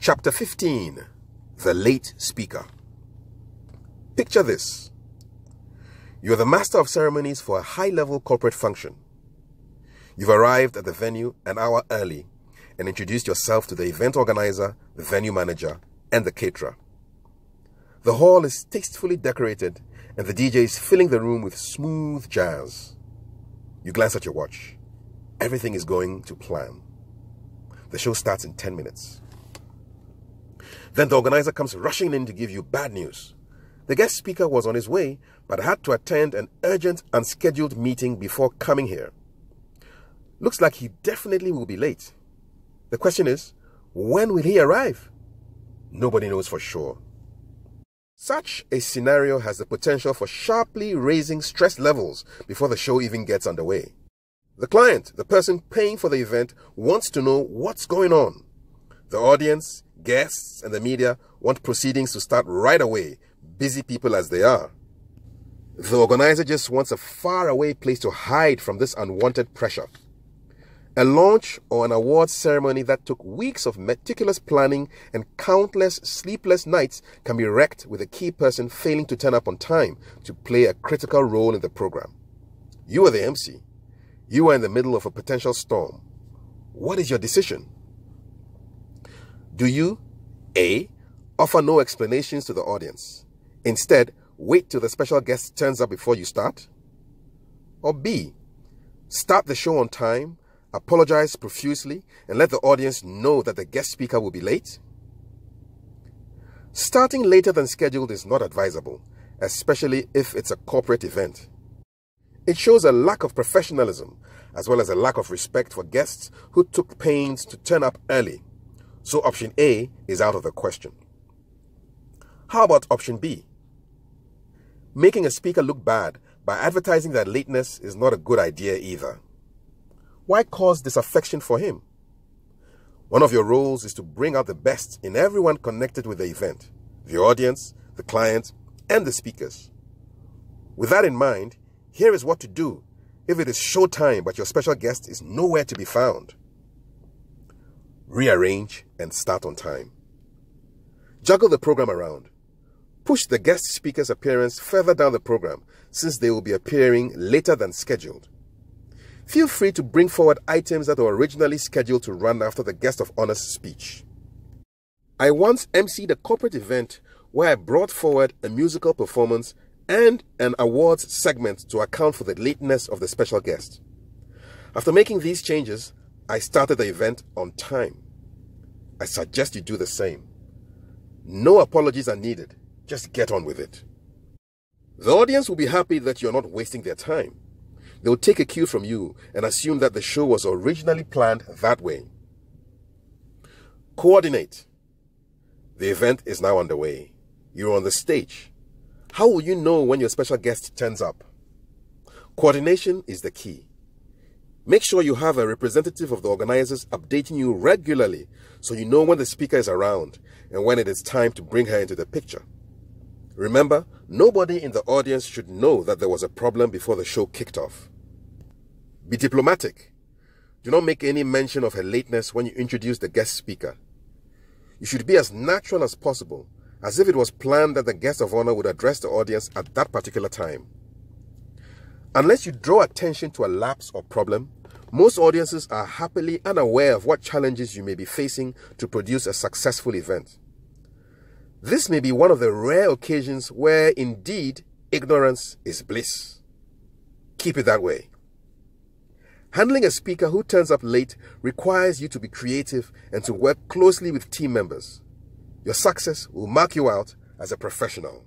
Chapter 15. The Late Speaker. Picture this. You are the Master of Ceremonies for a high-level corporate function. You've arrived at the venue an hour early and introduced yourself to the event organizer, the venue manager, and the caterer. The hall is tastefully decorated and the DJ is filling the room with smooth jazz. You glance at your watch. Everything is going to plan. The show starts in 10 minutes. Then the organizer comes rushing in to give you bad news. The guest speaker was on his way, but had to attend an urgent, unscheduled meeting before coming here. Looks like he definitely will be late. The question is, when will he arrive? Nobody knows for sure. Such a scenario has the potential for sharply raising stress levels before the show even gets underway. The client, the person paying for the event, wants to know what's going on. The audience, guests, and the media want proceedings to start right away, busy people as they are. The organizer just wants a faraway place to hide from this unwanted pressure. A launch or an awards ceremony that took weeks of meticulous planning and countless sleepless nights can be wrecked with a key person failing to turn up on time to play a critical role in the program. You are the MC. You are in the middle of a potential storm. What is your decision? Do you, A, offer no explanations to the audience, instead wait till the special guest turns up before you start? Or B, start the show on time, apologize profusely, and let the audience know that the guest speaker will be late? Starting later than scheduled is not advisable, especially if it's a corporate event. It shows a lack of professionalism, as well as a lack of respect for guests who took pains to turn up early. So option A is out of the question. How about option B? Making a speaker look bad by advertising that lateness is not a good idea either. Why cause disaffection for him? One of your roles is to bring out the best in everyone connected with the event, the audience, the client, and the speakers. With that in mind, here is what to do if it is showtime but your special guest is nowhere to be found. Rearrange and start on time. Juggle the program around. Push the guest speaker's appearance further down the program since they will be appearing later than scheduled. Feel free to bring forward items that were originally scheduled to run after the guest of honor's speech. I once emceed a corporate event where I brought forward a musical performance and an awards segment to account for the lateness of the special guest. After making these changes, I started the event on time. I suggest you do the same. No apologies are needed. Just get on with it. The audience will be happy that you're not wasting their time. They'll take a cue from you and assume that the show was originally planned that way. Coordinate. The event is now underway. You're on the stage. How will you know when your special guest turns up? Coordination is the key. Make sure you have a representative of the organizers updating you regularly so you know when the speaker is around and when it is time to bring her into the picture. Remember, nobody in the audience should know that there was a problem before the show kicked off. Be diplomatic. Do not make any mention of her lateness when you introduce the guest speaker. You should be as natural as possible, as if it was planned that the guest of honor would address the audience at that particular time. Unless you draw attention to a lapse or problem, most audiences are happily unaware of what challenges you may be facing to produce a successful event. This may be one of the rare occasions where, indeed, ignorance is bliss. Keep it that way. Handling a speaker who turns up late requires you to be creative and to work closely with team members. Your success will mark you out as a professional.